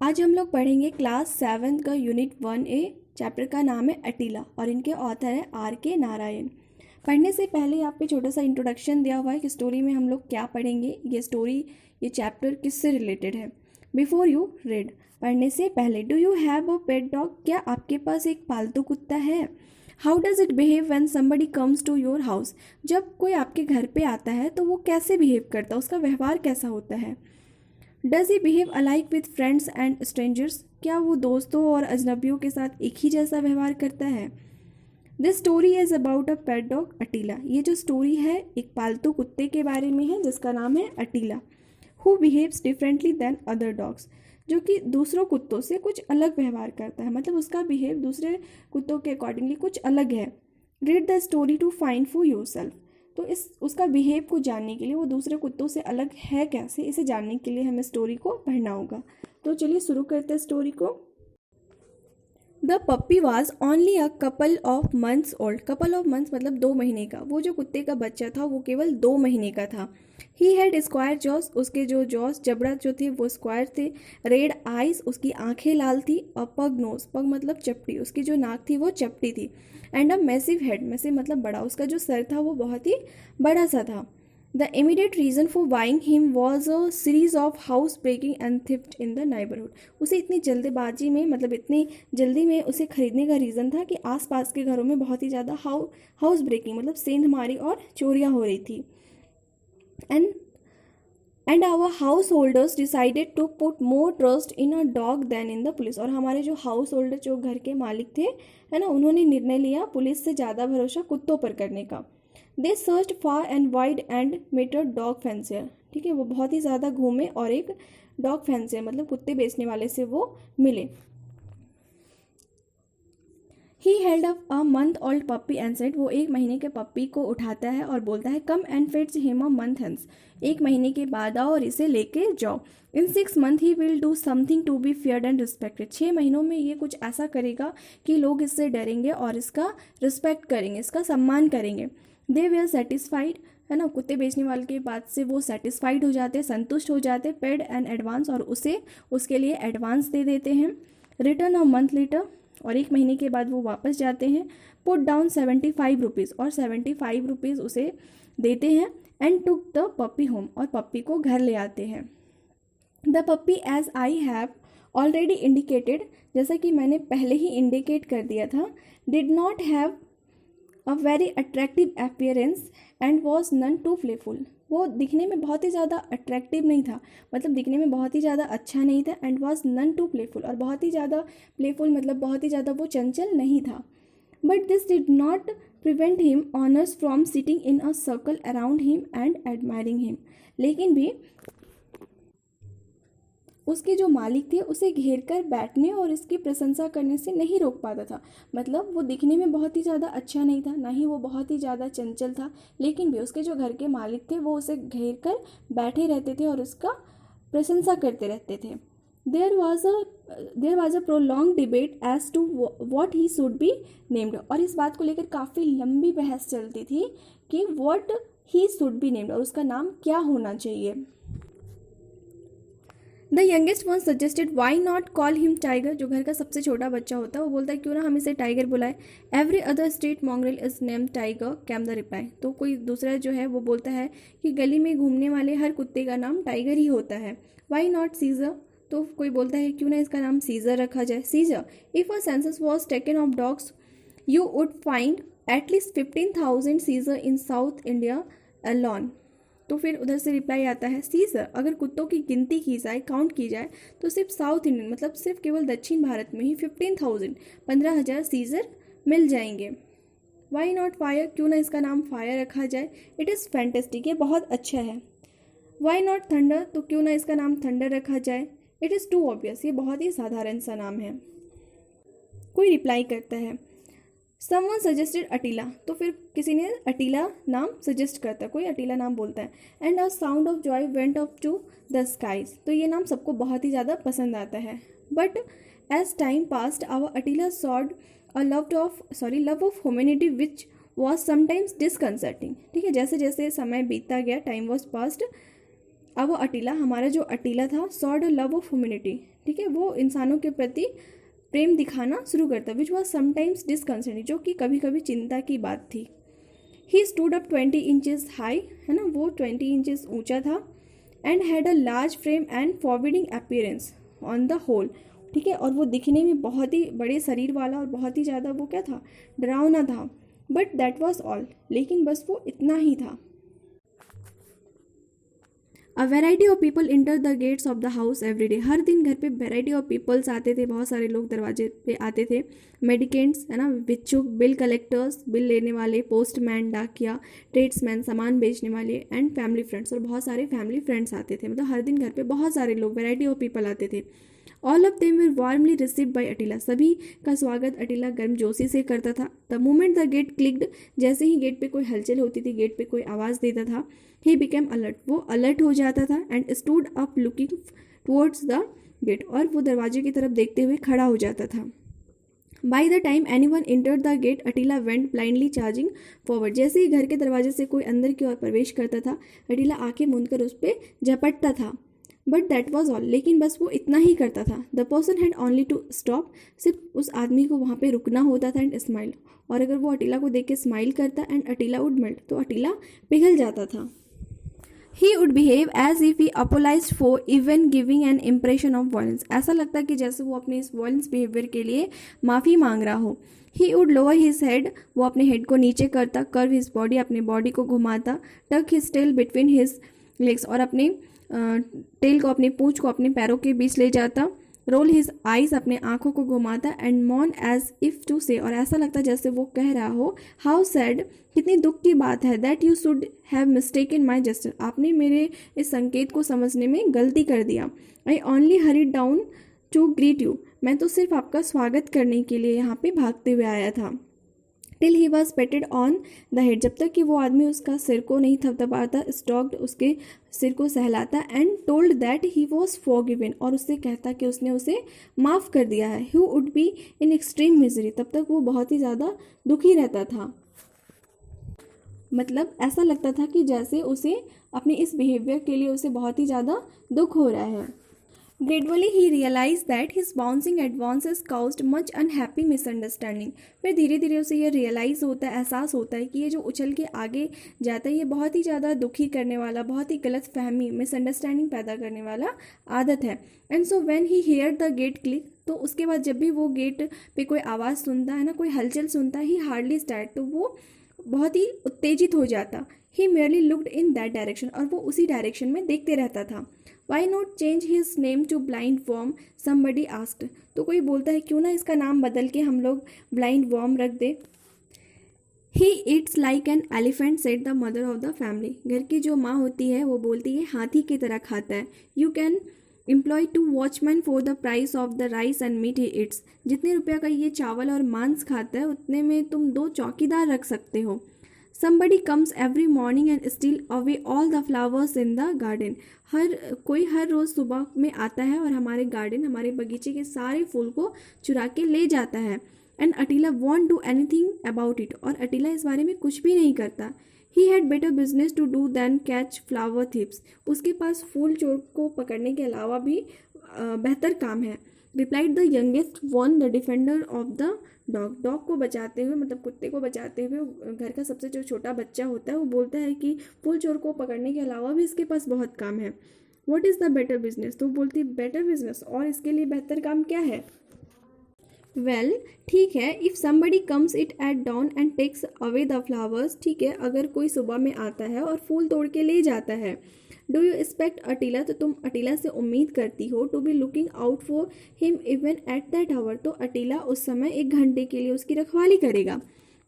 आज हम लोग पढ़ेंगे क्लास 7 का यूनिट 1A। चैप्टर का नाम है अटीला और इनके ऑथर है R.K. नारायण। पढ़ने से पहले आप पे छोटा सा इंट्रोडक्शन दिया हुआ है कि स्टोरी में हम लोग क्या पढ़ेंगे, ये चैप्टर किससे रिलेटेड है। बिफोर यू रीड, पढ़ने से पहले, do you have a pet dog? क्या आपके पास एक पालतू कुत्ता है? How does it behave when somebody comes to your house? जब कोई आपके घर पे आता है तो वो कैसे बिहेव करता है, उसका व्यवहार कैसा होता है? Does he behave alike with friends and strangers? क्या वो दोस्तों और अजनबियों के साथ एक ही जैसा व्यवहार करता है? This story is about a pet dog Attila. ये जो स्टोरी है एक पालतू कुत्ते के बारे में है जिसका नाम है Attila. Who behaves differently than other dogs, जो कि दूसरों कुत्तों से कुछ अलग व्यवहार करता है, मतलब उसका बिहेव दूसरे कुत्तों के अकॉर्डिंगली कुछ अलग है। Read the story to find for yourself. तो इस उसका बिहेव को जानने के लिए, वो दूसरे कुत्तों से अलग है कैसे, इसे जानने के लिए हमें स्टोरी को पढ़ना होगा। तो चलिए शुरू करते हैं स्टोरी को। The puppy was only a couple of months old. Couple of months मतलब 2 महीने का। वो जो कुत्ते का बच्चा था वो केवल 2 महीने का था। ही हैड स्क्वायर जॉस, उसके जो जॉस जबड़ा जो थे वो स्क्वायर थे। रेड आइज, उसकी आंखें लाल थी। और पग नोज, पग मतलब चपटी, उसकी जो नाक थी वो चपटी थी। And a massive head, massive मतलब बड़ा, उसका जो सर था वो बहुत ही बड़ा सा था। The immediate reason for buying him was a series of house breaking and theft in the neighbourhood. उसे इतनी जल्दबाजी में, मतलब इतनी जल्दी में उसे खरीदने का रीज़न था कि आसपास के घरों में बहुत ही ज़्यादा हाउस ब्रेकिंग मतलब सेंधमारी और चोरियां हो रही थी। And and our householders decided to put more trust in a dog than in the police. और हमारे जो हाउस होल्डर, जो घर के मालिक थे, है ना, उन्होंने निर्णय लिया पुलिस से ज़्यादा भरोसा कुत्तों पर करने का। They search far and wide and met a dog fancier. ठीक है, वो बहुत ही ज़्यादा घूमे और एक डॉग फैंसियर मतलब कुत्ते बेचने वाले से वो मिले। He held up a month old puppy and said, वो 1 महीने के पप्पी को उठाता है और बोलता है, come and fetch him a month hence. 1 महीने के बाद आओ और इसे लेके जाओ। In 6 month he will do something to be feared and respected. 6 महीनों में ये कुछ ऐसा करेगा कि लोग इससे डरेंगे और इसका रिस्पेक्ट करेंगे, इसका सम्मान करेंगे। दे वे आर सेटिस्फाइड, है ना, कुत्ते बेचने वाले के बात से वो सेटिस्फाइड हो जाते, संतुष्ट हो जाते। पेड एंड एडवांस, और उसे उसके लिए एडवांस दे देते हैं। रिटर्न अ मंथ लेटर, और 1 महीने के बाद वो वापस जाते हैं। पुट डाउन 75 रुपीज़, और 75 रुपीज़ उसे देते हैं। And took the puppy home, और पप्पी को घर ले आते हैं। The puppy as I have already indicated, जैसा कि मैंने पहले ही इंडिकेट कर दिया था, did not have a very attractive appearance and was none too playful. वो दिखने में बहुत ही ज़्यादा अट्रैक्टिव नहीं था, मतलब दिखने में बहुत ही ज़्यादा अच्छा नहीं था। And was none too playful, और बहुत ही ज़्यादा प्लेफुल मतलब बहुत ही ज़्यादा वो चंचल नहीं था। But this did not prevent him honours from sitting in a circle around him and admiring him. लेकिन भी उसके जो मालिक थे उसे घेर कर बैठने और इसकी प्रशंसा करने से नहीं रोक पाता था। मतलब वो दिखने में बहुत ही ज़्यादा अच्छा नहीं था, ना ही वो बहुत ही ज़्यादा चंचल था, लेकिन भी उसके जो घर के मालिक थे वो उसे घेर कर बैठे रहते थे और उसका प्रशंसा करते रहते थे। There was a prolonged debate as to what he should be named. और इस बात को लेकर काफ़ी लंबी बहस चलती थी कि what he should be named, और उसका नाम क्या होना चाहिए। The youngest one suggested why not call him Tiger. जो घर का सबसे छोटा बच्चा होता है वो बोलता है, क्यों ना हम इसे टाइगर बुलाए। Every other street mongrel is name tiger, came the reply. तो कोई दूसरा जो है वो बोलता है कि गली में घूमने वाले हर कुत्ते का नाम टाइगर ही होता है। वाई नॉट सीजर, तो कोई बोलता है क्यों ना इसका नाम सीजर रखा जाए। Caesar, if a census was taken of dogs you would find at least 15,000 Caesar in South India alone. तो फिर उधर से रिप्लाई आता है, सीजर, अगर कुत्तों की गिनती की जाए, काउंट की जाए, तो सिर्फ साउथ इंडियन मतलब सिर्फ केवल दक्षिण भारत में ही 15,000 15,000 सीजर मिल जाएंगे। वाई नॉट फायर, क्यों ना इसका नाम फायर रखा जाए। इट इज़ फैंटेस्टिक, ये बहुत अच्छा है। वाई नॉट थंडर, तो क्यों ना इसका नाम थंडर रखा जाए। इट इज़ टू ऑब्वियस, ये बहुत ही साधारण सा नाम है। कोई रिप्लाई करता है, समवन सजेस्टेड अटीला, तो फिर किसी ने अटीला नाम सजेस्ट करता है, कोई अटीला नाम बोलता है। And a sound of joy went up to the skies, तो ये नाम सबको बहुत ही ज़्यादा पसंद आता है। But as time passed our Attila showed a love of humanity which was sometimes disconcerting. ठीक है, जैसे जैसे समय बीतता गया, टाइम वॉज पास्ड, अब वो अटीला, हमारा जो अटीला था, saw the love of humanity, ठीक है, वो इंसानों के प्रति प्रेम दिखाना शुरू करता, विच वॉज समटाइम्स डिसकंसर्निंग, जो कि कभी कभी चिंता की बात थी। He stood up 20 inches high, है ना, वो 20 इंचेस ऊंचा था, and had a large frame and forwarding appearance on the whole, ठीक है, और वो दिखने में बहुत ही बड़े शरीर वाला और बहुत ही ज़्यादा वो क्या था, डरावना था। बट दैट वॉज ऑल, लेकिन बस वो इतना ही था। A variety of people enter the gates of the house every day, हर दिन घर पे वेराइटी ऑफ पीपल्स आते थे, बहुत सारे लोग दरवाजे पे आते थे। मेडिकेंट्स, है ना, भिक्षुक, बिल कलेक्टर्स, बिल लेने वाले, पोस्टमैन, डाकिया, ट्रेड्समैन, सामान बेचने वाले, एंड फैमिली फ्रेंड्स, और बहुत सारे फैमिली फ्रेंड्स आते थे। मतलब हर दिन घर पे बहुत सारे लोग, वेराइटी ऑफ पीपल आते थे। All of them were warmly received by Attila, सभी का स्वागत अटीला गर्मजोशी से करता था। The moment the gate clicked, जैसे ही गेट पे कोई हलचल होती थी, गेट पे कोई आवाज़ देता था, ही बिकेम अलर्ट, वो अलर्ट हो जाता था, and stood up looking towards the gate, और वो दरवाजे की तरफ देखते हुए खड़ा हो जाता था। By the time anyone entered the gate Attila went blindly charging forward, जैसे ही घर के दरवाजे से कोई अंदर की ओर प्रवेश करता था, अटीला आंखें मूंद कर उस पर झपटता था। बट दैट वॉज ऑल, लेकिन बस वो इतना ही करता था। The person had only to stop, सिर्फ उस आदमी को वहाँ पे रुकना होता था, एंड स्माइल, और अगर वो अटीला को देख के स्माइल करता एंड अटीला वुड मेल्ट, तो अटीला पिघल जाता था। He would behave as if he apologised for even giving an impression of violence, ऐसा लगता कि जैसे वो अपने इस वायलेंस बिहेवियर के लिए माफ़ी मांग रहा हो। He would lower his head, वो अपने हेड को नीचे करता, कर्व हिज बॉडी, अपने बॉडी को घुमाता, tuck his tail between his legs, और अपने टेल को, अपनी पूंछ को अपने पैरों के बीच ले जाता, रोल हिज आइज, अपने आंखों को घुमाता, एंड मॉन एज इफ टू से, और ऐसा लगता जैसे वो कह रहा हो, हाउ सैड, कितनी दुख की बात है, that you should have mistaken my gesture, आपने मेरे इस संकेत को समझने में गलती कर दिया। I only hurried down to greet you, मैं तो सिर्फ आपका स्वागत करने के लिए यहाँ पे भागते हुए आया था। Till he was patted on the head, जब तक कि वो आदमी उसका सिर को नहीं थपथपाता, स्टॉक्ड, उसके सिर को सहलाता, and told that he was forgiven, और उससे कहता कि उसने उसे माफ़ कर दिया है। Who would be in extreme misery, तब तक वो बहुत ही ज़्यादा दुखी रहता था। मतलब ऐसा लगता था कि जैसे उसे अपने इस बिहेवियर के लिए उसे बहुत ही ज़्यादा दुख हो रहा है। Gradually he realized that his bouncing advances caused much unhappy misunderstanding. फिर धीरे धीरे उसे ये रियलाइज़ होता है, एहसास होता है कि ये जो उछल के आगे जाता है, ये बहुत ही ज़्यादा दुखी करने वाला, बहुत ही गलत फहमी, मिसअंडरस्टैंडिंग पैदा करने वाला आदत है। And so when he hear the gate click, तो उसके बाद जब भी वो गेट पे कोई आवाज़ सुनता है ना, कोई हलचल सुनता है, ही हार्डली स्टार्ट, तो वो बहुत ही उत्तेजित हो जाता। He merely looked in that direction, और वो उसी डायरेक्शन में देखते रहता था। Why not change his name to blind worm, somebody asked, तो कोई बोलता है क्यों ना इसका नाम बदल के हम लोग ब्लाइंड वॉर्म रख दे। He eats like an elephant, said the mother of the family, घर की जो माँ होती है वो बोलती है हाथी की तरह खाता है। You can employ two watchman for the price of the rice and meat he eats, जितने रुपया का ये चावल और मांस खाता है उतने में तुम 2 चौकीदार रख सकते हो। Somebody comes every morning and steal away all the flowers in the garden, कोई हर रोज़ सुबह में आता है और हमारे गार्डन, हमारे बगीचे के सारे फूल को चुरा के ले जाता है। And Attila won't do anything about it, और अटीला इस बारे में कुछ भी नहीं करता। He had better business to do than catch flower thieves, उसके पास फूल चोर को पकड़ने के अलावा भी बेहतर काम है। Replied the youngest one, the defender of the dog, dog को बचाते हुए, मतलब कुत्ते को बचाते हुए घर का सबसे जो छोटा बच्चा होता है वो बोलता है कि फूल चोर को पकड़ने के अलावा भी इसके पास बहुत काम है। What is the better business, तो बोलती बेटर बिजनेस, और इसके लिए बेहतर काम क्या है। वेल ठीक है, if somebody comes it at down and takes away the flowers, ठीक है, अगर कोई सुबह में आता है और फूल तोड़ के ले जाता है। डू यू एक्सपेक्ट अटीला, तो तुम अटीला से उम्मीद करती हो, to be looking out for him even at that hour, तो अटीला उस समय 1 घंटे के लिए उसकी रखवाली करेगा।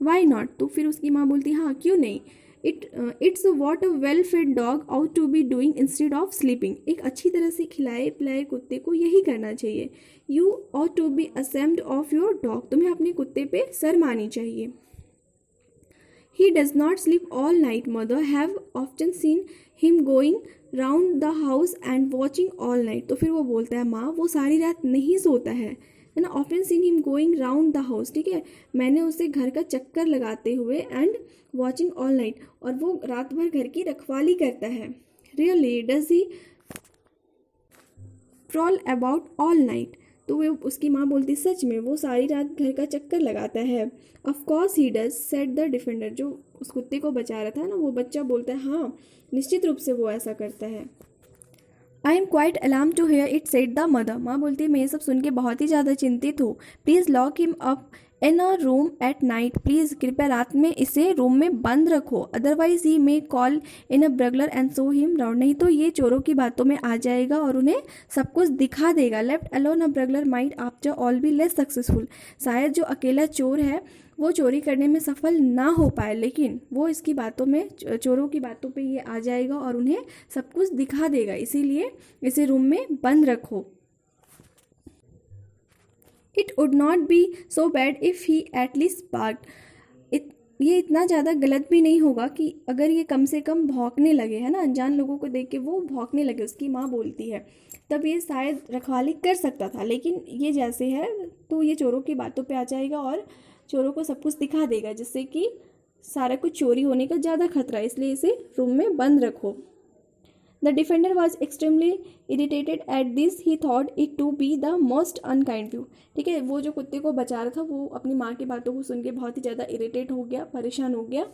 वाई नॉट, तो फिर उसकी माँ बोलती हाँ क्यों नहीं। It's what a well fed dog ought to be doing instead of sleeping, एक अच्छी तरह से खिलाए पिलाए कुत्ते को यही करना चाहिए। You ought to be ashamed of your dog, तुम्हें अपने कुत्ते पे शर्म आनी चाहिए। He does not sleep all night. Mother have often seen him going round the house and watching all night. तो फिर वो बोलता है माँ वो सारी रात नहीं सोता है ना। often seen him going round the house, ठीक है, मैंने उसे घर का चक्कर लगाते हुए, and watching all night, और वो रात भर घर की रखवाली करता है। Really does he prowl about all night. तो वो उसकी माँ बोलती सच में वो सारी रात घर का चक्कर लगाता है। Of course he does said the defender. जो उस कुत्ते को बचा रहा था ना वो बच्चा बोलता है हाँ निश्चित रूप से वो ऐसा करता है। I am quite alarm to hear it said the mother. माँ बोलती है मैं ये सब सुन के बहुत ही ज़्यादा चिंतित हूँ। Please lock him up in a room at night. Please कृपया रात में इसे रूम में बंद रखो। Otherwise he may call in a burglar and show him round. नहीं तो ये चोरों की बातों में आ जाएगा और उन्हें सब कुछ दिखा देगा। Left alone a burglar might after all be less successful. शायद जो अकेला चोर है वो चोरी करने में सफल ना हो पाए, लेकिन वो इसकी बातों में चोरों की बातों पे ये आ जाएगा और उन्हें सब कुछ दिखा देगा, इसीलिए इसे रूम में बंद रखो। It would not be so bad if he at least barked. ये इतना ज़्यादा गलत भी नहीं होगा कि अगर ये कम से कम भौंकने लगे, है ना, अनजान लोगों को देख के वो भौंकने लगे, उसकी माँ बोलती है, तब ये शायद रखवाली कर सकता था। लेकिन ये जैसे है तो ये चोरों की बातों पे आ जाएगा और चोरों को सब कुछ दिखा देगा, जिससे कि सारा कुछ चोरी होने का ज़्यादा खतरा है, इसलिए इसे रूम में बंद रखो। The defender was extremely irritated at this. He thought it to be the most unkind view. ठीक है, वो जो कुत्ते को बचा रहा था वो अपनी माँ की बातों को सुन के बहुत ही ज़्यादा इरिटेट हो गया, परेशान हो गया